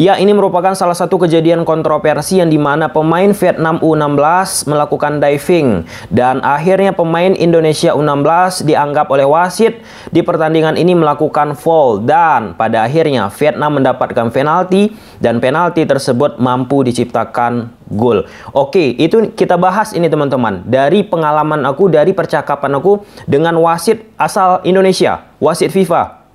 Ya, ini merupakan salah satu kejadian kontroversi yang dimana pemain Vietnam U16 melakukan diving dan akhirnya pemain Indonesia U16 dianggap oleh wasit di pertandingan ini melakukan foul dan pada akhirnya Vietnam mendapatkan penalti dan penalti tersebut mampu diciptakan gol. Oke, itu kita bahas ini teman-teman. Dari pengalaman aku, dari percakapan aku dengan wasit asal Indonesia, wasit FIFA,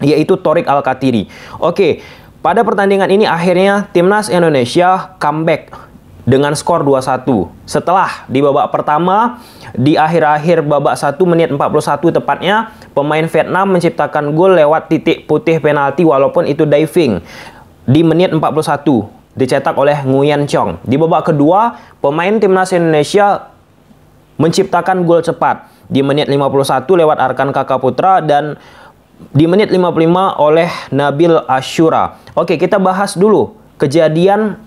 yaitu Thoriq Al-Khathiri. Oke, pada pertandingan ini akhirnya timnas Indonesia comeback dengan skor 2-1. Setelah di babak pertama, di akhir-akhir babak 1 menit 41 tepatnya, pemain Vietnam menciptakan gol lewat titik putih penalti walaupun itu diving di menit 41. Dicetak oleh Nguyen Chong. Di babak kedua, pemain timnas Indonesia menciptakan gol cepat di menit 51 lewat Arkan Kakak Putra dan di menit 55 oleh Nabil Ashura. Oke, kita bahas dulu kejadian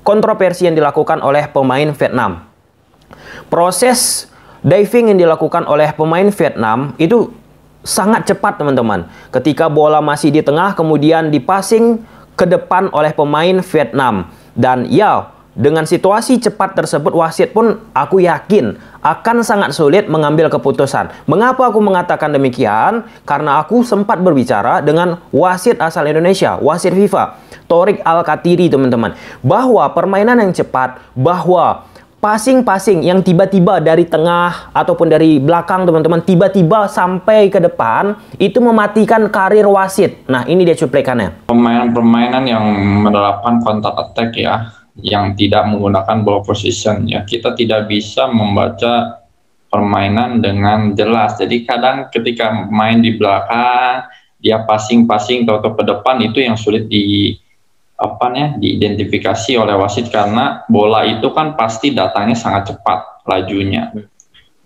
kontroversi yang dilakukan oleh pemain Vietnam. Proses diving yang dilakukan oleh pemain Vietnam itu sangat cepat teman-teman. Ketika bola masih di tengah, kemudian dipassing ke depan oleh pemain Vietnam. Dan ya, dengan situasi cepat tersebut, wasit pun aku yakin akan sangat sulit mengambil keputusan. Mengapa aku mengatakan demikian? Karena aku sempat berbicara dengan wasit asal Indonesia, wasit FIFA, Thoriq Al-Khathiri teman-teman. Bahwa permainan yang cepat, bahwa passing-passing yang tiba-tiba dari tengah ataupun dari belakang teman-teman, tiba-tiba sampai ke depan, itu mematikan karir wasit. Nah, ini dia cuplikannya. Permainan yang menerapkan counter attack ya, yang tidak menggunakan ball position ya, kita tidak bisa membaca permainan dengan jelas. Jadi kadang ketika main di belakang dia passing atau ke depan, itu yang sulit diidentifikasi oleh wasit karena bola itu kan pasti datangnya sangat cepat lajunya.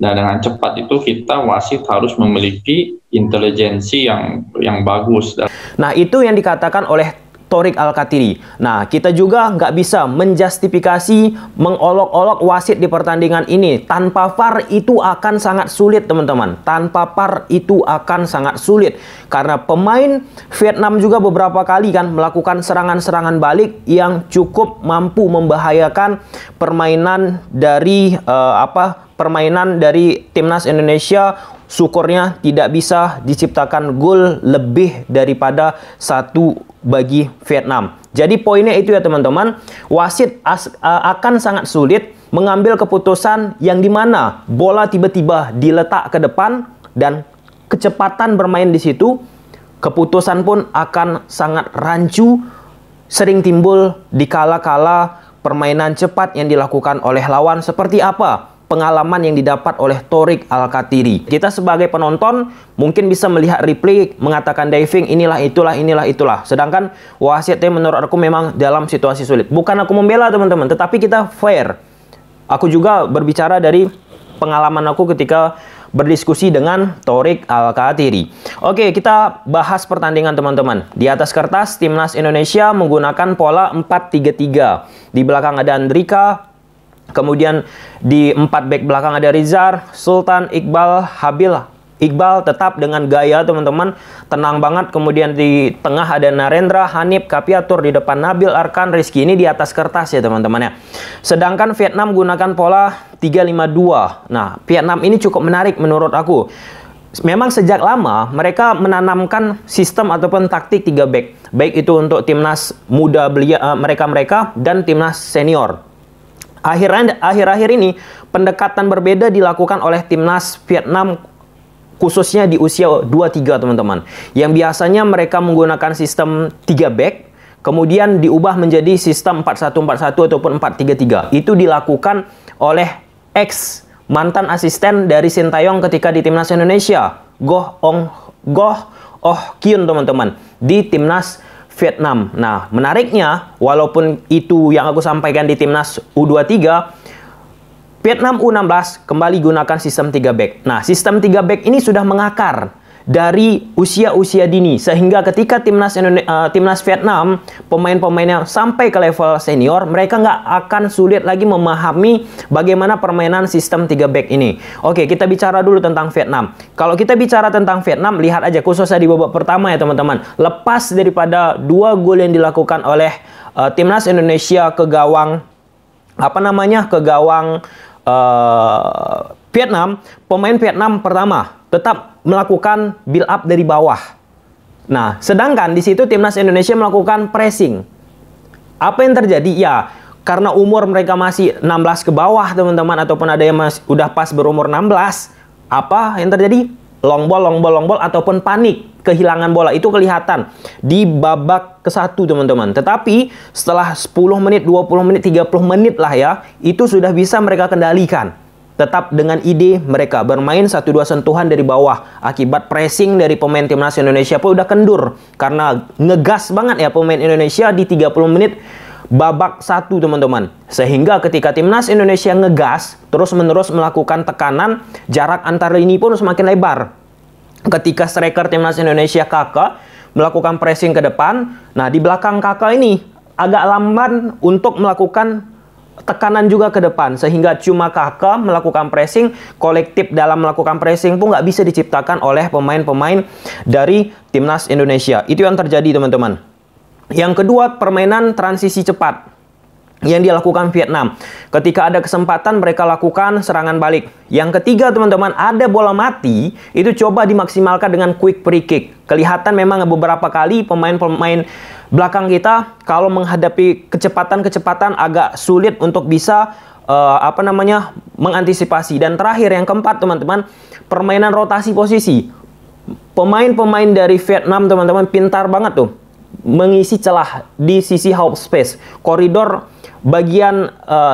Nah, dengan cepat itu wasit harus memiliki intelijensi yang bagus. Nah, itu yang dikatakan oleh Thoriq Al-Khathiri. Nah, kita juga nggak bisa menjustifikasi, mengolok-olok wasit di pertandingan ini. Tanpa VAR itu akan sangat sulit, teman-teman. Tanpa VAR itu akan sangat sulit. Karena pemain Vietnam juga beberapa kali kan melakukan serangan-serangan balik yang cukup mampu membahayakan permainan dari permainan dari timnas Indonesia. Syukurnya tidak bisa diciptakan gol lebih daripada 1 bagi Vietnam. Jadi poinnya itu ya teman-teman, wasit akan sangat sulit mengambil keputusan yang dimana bola tiba-tiba diletak ke depan dan kecepatan bermain di situ, keputusan pun akan sangat rancu, sering timbul di kala-kala permainan cepat yang dilakukan oleh lawan. Seperti apa pengalaman yang didapat oleh Thoriq Al-Khathiri? Kita sebagai penonton mungkin bisa melihat replay mengatakan diving inilah itulah. Sedangkan wasitnya menurut aku memang dalam situasi sulit. Bukan aku membela teman-teman, tetapi kita fair. Aku juga berbicara dari pengalaman aku ketika berdiskusi dengan Thoriq Al-Khathiri. Oke, kita bahas pertandingan teman-teman. Di atas kertas timnas Indonesia menggunakan pola 4-3-3. Di belakang ada Andrika. Kemudian di 4 back belakang ada Rizar, Sultan, Iqbal, Habil. Iqbal tetap dengan gaya teman-teman, tenang banget. Kemudian di tengah ada Narendra, Hanif, Kapiatur, di depan Nabil, Arkan, Rizky. Ini di atas kertas ya teman-teman ya. Sedangkan Vietnam gunakan pola 3-5-2. Nah, Vietnam ini cukup menarik menurut aku. Memang sejak lama mereka menanamkan sistem ataupun taktik 3 back. Baik itu untuk timnas muda mereka dan timnas senior. Akhir-akhir ini pendekatan berbeda dilakukan oleh timnas Vietnam khususnya di usia 23 teman-teman. Yang biasanya mereka menggunakan sistem 3 back, kemudian diubah menjadi sistem 4-1-4-1 ataupun 4-3-3. Itu dilakukan oleh ex mantan asisten dari Sintayong ketika di timnas Indonesia, Goh Oh Kyun teman-teman, di timnas Vietnam. Nah, menariknya, walaupun itu yang aku sampaikan di timnas U23, Vietnam U16 kembali gunakan sistem 3 back. Nah, sistem 3 back ini sudah mengakar dari usia-usia dini, sehingga ketika timnas Vietnam pemain-pemainnya sampai ke level senior, mereka nggak akan sulit lagi memahami bagaimana permainan sistem 3 back ini. Oke, kita bicara dulu tentang Vietnam. Kalau kita bicara tentang Vietnam, lihat aja khususnya di babak pertama ya teman-teman, lepas daripada 2 gol yang dilakukan oleh timnas Indonesia ke gawang Vietnam, pemain Vietnam pertama tetap melakukan build up dari bawah. Nah, sedangkan di situ timnas Indonesia melakukan pressing. Apa yang terjadi? Ya, karena umur mereka masih 16 ke bawah, teman-teman, ataupun ada yang masih udah pas berumur 16, apa yang terjadi? Long ball ataupun panik, kehilangan bola. Itu kelihatan di babak ke-1, teman-teman. Tetapi setelah 10 menit, 20 menit, 30 menit lah ya, itu sudah bisa mereka kendalikan. Tetap dengan ide mereka bermain 1-2 sentuhan dari bawah. Akibat pressing dari pemain timnas Indonesia pun udah kendur. Karena ngegas banget ya pemain Indonesia di 30 menit babak 1, teman-teman. Sehingga ketika timnas Indonesia ngegas, terus-menerus melakukan tekanan, jarak antar lini pun semakin lebar. Ketika striker timnas Indonesia Kakak melakukan pressing ke depan, nah di belakang Kakak ini agak lamban untuk melakukan tekanan juga ke depan, sehingga cuma Kakak melakukan pressing, kolektif dalam melakukan pressing pun nggak bisa diciptakan oleh pemain-pemain dari timnas Indonesia. Itu yang terjadi, teman-teman. Yang kedua, permainan transisi cepat yang dilakukan Vietnam. Ketika ada kesempatan, mereka lakukan serangan balik. Yang ketiga, teman-teman, ada bola mati, itu coba dimaksimalkan dengan quick free kick. Kelihatan memang beberapa kali pemain-pemain belakang kita kalau menghadapi kecepatan-kecepatan agak sulit untuk bisa mengantisipasi. Dan terakhir, yang keempat, teman-teman, permainan rotasi posisi. Pemain-pemain dari Vietnam, teman-teman, pintar banget tuh mengisi celah di sisi half space, koridor bagian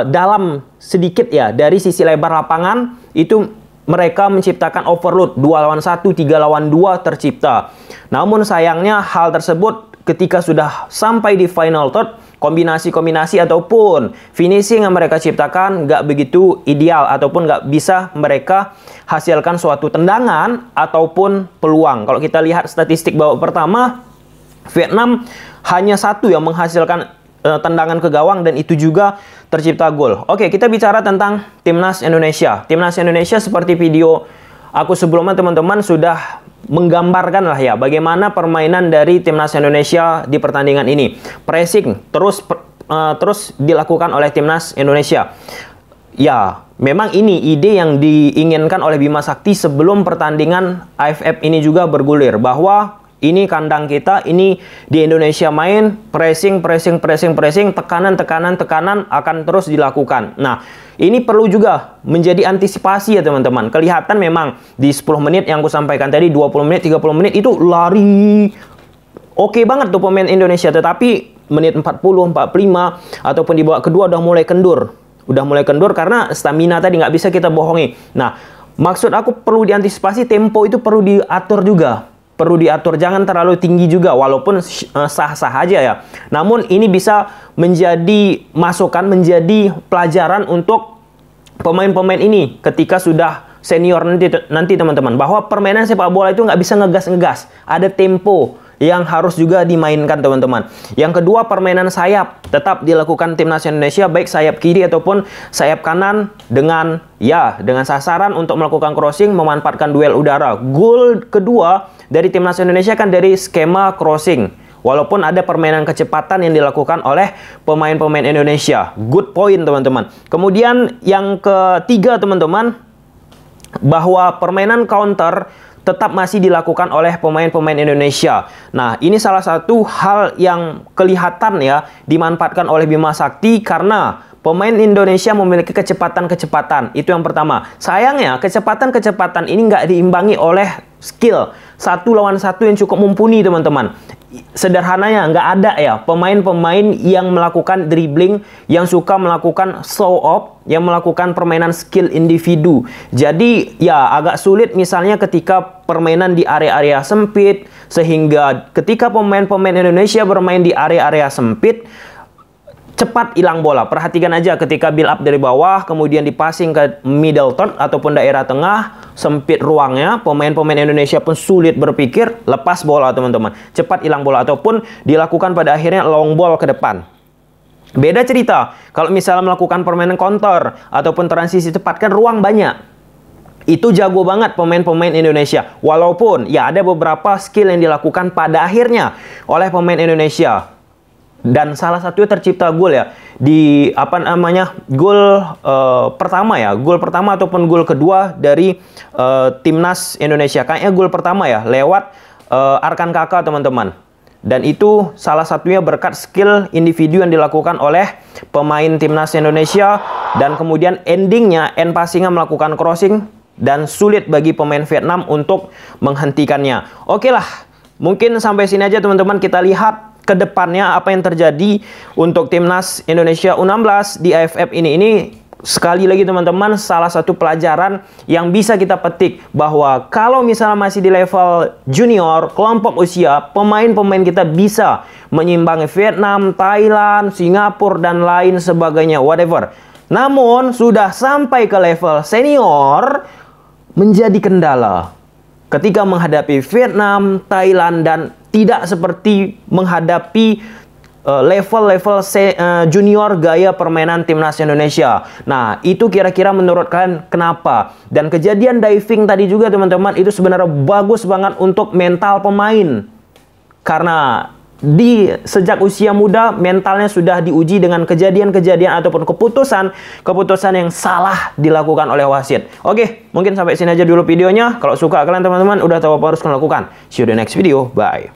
dalam sedikit ya dari sisi lebar lapangan. Itu mereka menciptakan overload 2 lawan 1, 3 lawan 2 tercipta. Namun sayangnya hal tersebut ketika sudah sampai di final third, kombinasi-kombinasi ataupun finishing yang mereka ciptakan nggak begitu ideal, ataupun nggak bisa mereka hasilkan suatu tendangan ataupun peluang. Kalau kita lihat statistik babak pertama, Vietnam hanya 1 yang menghasilkan tendangan ke gawang, dan itu juga tercipta gol. Oke, kita bicara tentang timnas Indonesia. Timnas Indonesia seperti video aku sebelumnya, teman-teman, sudah menggambarkan lah ya bagaimana permainan dari timnas Indonesia di pertandingan ini. Pressing terus dilakukan oleh timnas Indonesia. Ya, memang ini ide yang diinginkan oleh Bima Sakti sebelum pertandingan AFF ini juga bergulir, bahwa ini kandang kita, ini di Indonesia main, pressing, tekanan akan terus dilakukan. Nah, ini perlu juga menjadi antisipasi ya, teman-teman. Kelihatan memang di 10 menit yang aku sampaikan tadi, 20 menit, 30 menit itu lari oke banget tuh pemain Indonesia. Tetapi menit 40, 45 ataupun di babak kedua udah mulai kendur. Karena stamina tadi nggak bisa kita bohongi. Nah, maksud aku perlu diantisipasi, tempo itu perlu diatur juga. Jangan terlalu tinggi juga, walaupun sah-sah aja ya. Namun ini bisa menjadi masukan, menjadi pelajaran untuk pemain-pemain ini ketika sudah senior nanti teman-teman, bahwa permainan sepak bola itu nggak bisa ngegas-ngegas. Ada tempo yang harus juga dimainkan, teman-teman. Yang kedua, permainan sayap tetap dilakukan timnas Indonesia, baik sayap kiri ataupun sayap kanan, dengan sasaran untuk melakukan crossing, memanfaatkan duel udara. Gol kedua dari timnas Indonesia kan dari skema crossing, walaupun ada permainan kecepatan yang dilakukan oleh pemain-pemain Indonesia. Good point, teman-teman. Kemudian yang ketiga, teman-teman, bahwa permainan counter tetap masih dilakukan oleh pemain-pemain Indonesia. Nah, ini salah satu hal yang kelihatan ya dimanfaatkan oleh Bima Sakti, karena pemain Indonesia memiliki kecepatan-kecepatan. Itu yang pertama. Sayangnya kecepatan-kecepatan ini nggak diimbangi oleh skill 1 lawan 1 yang cukup mumpuni, teman-teman. Sederhananya nggak ada ya pemain-pemain yang melakukan dribbling, yang suka melakukan show off, yang melakukan permainan skill individu. Jadi ya agak sulit misalnya ketika permainan di area-area sempit, sehingga ketika pemain-pemain Indonesia bermain di area-area sempit, cepat hilang bola. Perhatikan aja ketika build up dari bawah, kemudian dipassing ke middle third ataupun daerah tengah, sempit ruangnya, pemain-pemain Indonesia pun sulit berpikir, lepas bola teman-teman, cepat hilang bola, ataupun dilakukan pada akhirnya long ball ke depan. Beda cerita kalau misalnya melakukan permainan counter ataupun transisi cepat, kan ruang banyak. Itu jago banget pemain-pemain Indonesia. Walaupun ya ada beberapa skill yang dilakukan pada akhirnya oleh pemain Indonesia. Dan salah satunya tercipta gol ya di gol pertama ataupun gol kedua dari timnas Indonesia. Kayaknya gol pertama ya lewat Arkan Kakak teman-teman. Dan itu salah satunya berkat skill individu yang dilakukan oleh pemain timnas Indonesia. Dan kemudian endingnya Passinga melakukan crossing dan sulit bagi pemain Vietnam untuk menghentikannya. Oke lah, mungkin sampai sini aja teman-teman. Kita lihat ke depannya apa yang terjadi untuk timnas Indonesia U16 di AFF ini. Sekali lagi teman-teman, salah satu pelajaran yang bisa kita petik bahwa kalau misalnya masih di level junior, kelompok usia, pemain-pemain kita bisa menyimbangi Vietnam, Thailand, Singapura, dan lain sebagainya, whatever. Namun, sudah sampai ke level senior, menjadi kendala ketika menghadapi Vietnam, Thailand, dan tidak seperti menghadapi level-level junior gaya permainan timnas Indonesia. Nah, itu kira-kira menurut kalian kenapa? Dan kejadian diving tadi juga teman-teman, itu sebenarnya bagus banget untuk mental pemain. Karena sejak usia muda mentalnya sudah diuji dengan kejadian-kejadian ataupun keputusan yang salah dilakukan oleh wasit. Oke, mungkin sampai sini aja dulu videonya. Kalau suka kalian teman-teman udah tahu apa harus kalian lakukan. See you the next video. Bye.